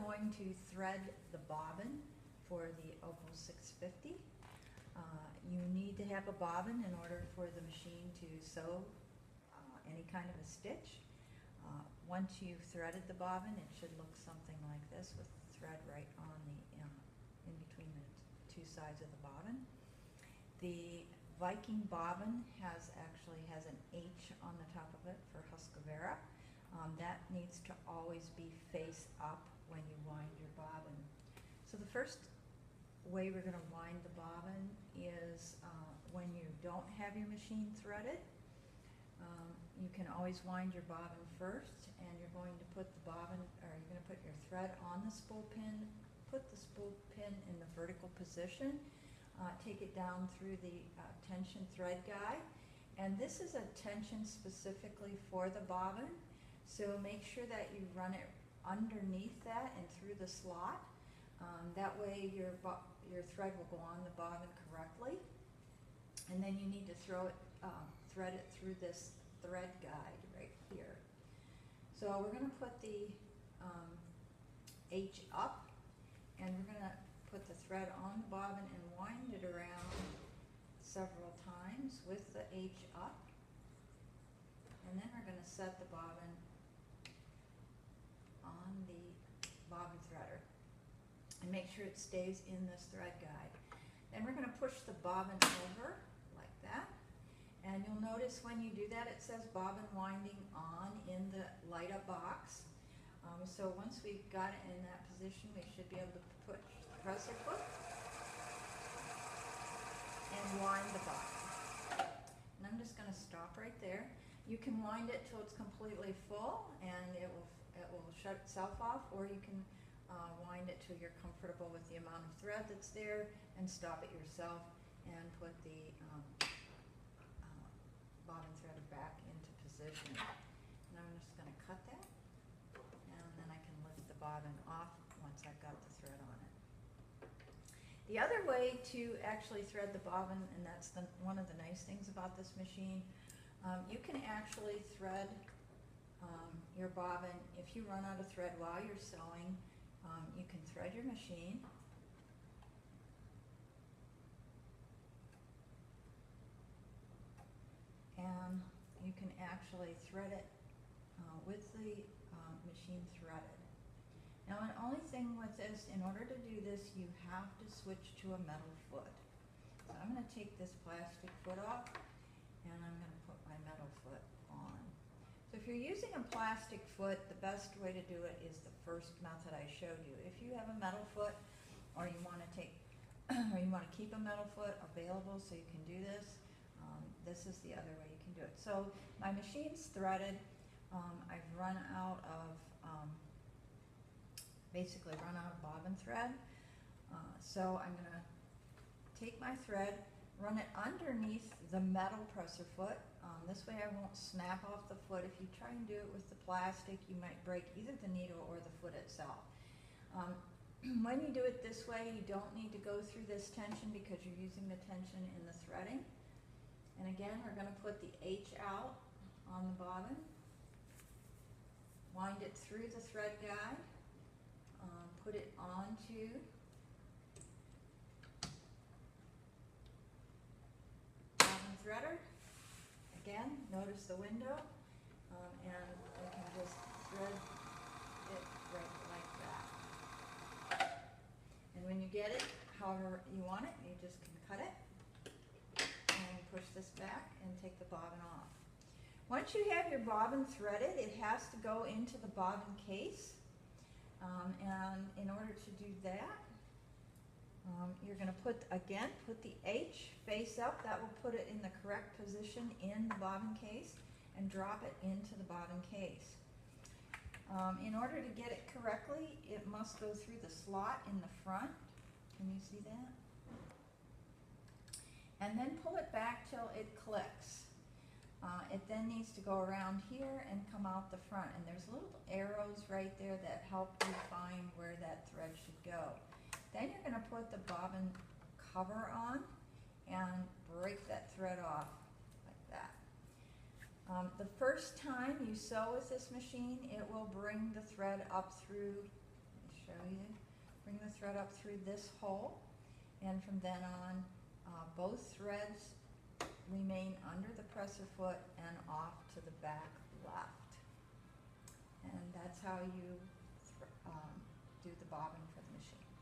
going to thread the bobbin for the Opal 650. You need to have a bobbin in order for the machine to sew any kind of a stitch. Once you've threaded the bobbin, it should look something like this with the thread right on the in between the two sides of the bobbin. The Viking bobbin actually has an H on the top of it for Husqvarna. That needs to always be face up when you wind your bobbin. So the first way we're going to wind the bobbin is when you don't have your machine threaded. You can always wind your bobbin first, and you're going to put the bobbin, or you're going to put your thread on the spool pin, put the spool pin in the vertical position, take it down through the tension thread guide, and this is a tension specifically for the bobbin, so make sure that you run it underneath that and through the slot. That way your thread will go on the bobbin correctly, and then you need to thread it through this thread guide right here. So we're going to put the H up, and we're going to put the thread on the bobbin and wind it around several times with the H up, and then we're going to set the bobbin on the bobbin threader and make sure it stays in this thread guide. Then we're going to push the bobbin over like that. And you'll notice when you do that, it says bobbin winding on in the light up box. So once we've got it in that position, we should be able to press our foot and wind the bobbin. And I'm just going to stop right there. You can wind it till it's completely full, and it will shut itself off, or you can wind it till you're comfortable with the amount of thread that's there, and stop it yourself and put the bobbin thread back into position. And I'm just going to cut that, and then I can lift the bobbin off once I've got the thread on it. The other way to actually thread the bobbin, and that's one of the nice things about this machine, you can actually thread your bobbin. If you run out of thread while you're sewing, you can thread your machine, and you can actually thread it with the machine threaded. Now, the only thing with this, in order to do this, you have to switch to a metal foot. So I'm going to take this plastic foot off, and I'm going to put my metal foot on. So if you're using a plastic foot, the best way to do it is the first method I showed you. If you have a metal foot, or you want to or you want to keep a metal foot available so you can do this, this is the other way you can do it. So my machine's threaded. I've run out of, basically run out of bobbin thread. So I'm going to take my thread, run it underneath the metal presser foot. This way I won't snap off the foot. If you try and do it with the plastic, you might break either the needle or the foot itself. When you do it this way, you don't need to go through this tension because you're using the tension in the threading. And again, we're going to put the H out on the bobbin, wind it through the thread guide, put it onto bobbin threader. Again, notice the window, and we can just thread it right like that. And when you get it, however you want it, you just can cut it and push this back and take the bobbin off. Once you have your bobbin threaded, it has to go into the bobbin case. And in order to do that, you're going to put the H face up. That will put it in the correct position in the bobbin case, and drop it into the bobbin case. In order to get it correctly, it must go through the slot in the front. Can you see that? And then pull it back till it clicks. It then needs to go around here and come out the front, and there's little arrows right there that help you find where that thread should go. Then you're going to put the bobbin cover on and break that thread off like that. The first time you sew with this machine, it will bring the thread up through, let me show you. Bring the thread up through this hole, and from then on, both threads remain under the presser foot and off to the back left. And that's how you do the bobbin for the machine.